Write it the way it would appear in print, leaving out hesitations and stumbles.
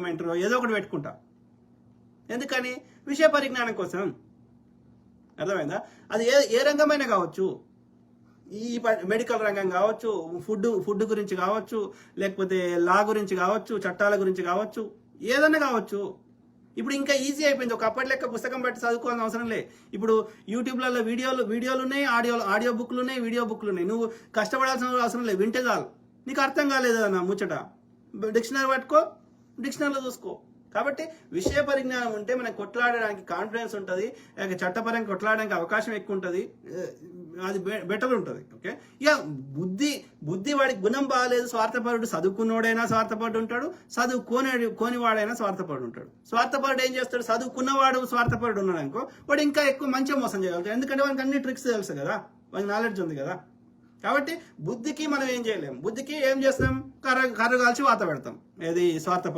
Documentary ఏదో ఒకటి పెట్టుకుంటా. ఎందుకని? విషయ పరిజ్ఞానం కోసం. అర్థమైందా? అది ఏ రంగమైనా కావచ్చు, ఈ మెడికల్ రంగం కావచ్చు, ఫుడ్ గురించి కావచ్చు, లేకపోతే లా గురించి కావచ్చు, చట్టాల గురించి కావచ్చు, ఏదన్నా కావచ్చు. ఇప్పుడు ఇంకా ఈజీ అయిపోయింది. ఒకప్పటి లెక్క పుస్తకం బట్టి చదువుకోవాల్సిన అవసరం లే. ఇప్పుడు యూట్యూబ్లలో వీడియోలు ఉన్నాయి, ఆడియో బుక్లు ఉన్నాయి, వీడియో బుక్లు ఉన్నాయి. నువ్వు కష్టపడాల్సిన అవసరం లేదు, వింటే చాలు. నీకు అర్థం కాలేదన్న ముచ్చట, డిక్షనరీ పట్టుకో, డిక్షనరీలో చూసుకో. కాబట్టి విషయ పరిజ్ఞానం ఉంటే మనకు కొట్లాడడానికి కాన్ఫిడెన్స్ ఉంటుంది, చట్టపరంగా కొట్లాడడానికి అవకాశం ఎక్కువ ఉంటుంది, అది బెటర్ ఉంటుంది. ఓకే, ఇక బుద్ధి వాడికి గుణం బాగాలేదు, స్వార్థపరుడు. చదువుకున్నవాడైనా స్వార్థపరుడు ఉంటాడు, కోనివాడైనా స్వార్థపరుడు ఉంటాడు. స్వార్థపరుడు ఏం చేస్తాడు? చదువుకున్నవాడు స్వార్థపరుడు ఉన్నాడు అనుకో, వాడు ఇంకా ఎక్కువ మంచిగా మోసం చేయగలుగుతాడు. ఎందుకంటే వానికి అన్ని ట్రిక్స్ తెలుసు కదా, వానికి నాలెడ్జ్ ఉంది కదా. కాబట్టి బుద్ధికి మనం ఏం చేయలేం. బుద్ధికి ఏం చేస్తాం? కర్ర కాల్చి వాత పెడతాం. ఏది? స్వార్థపరుడు.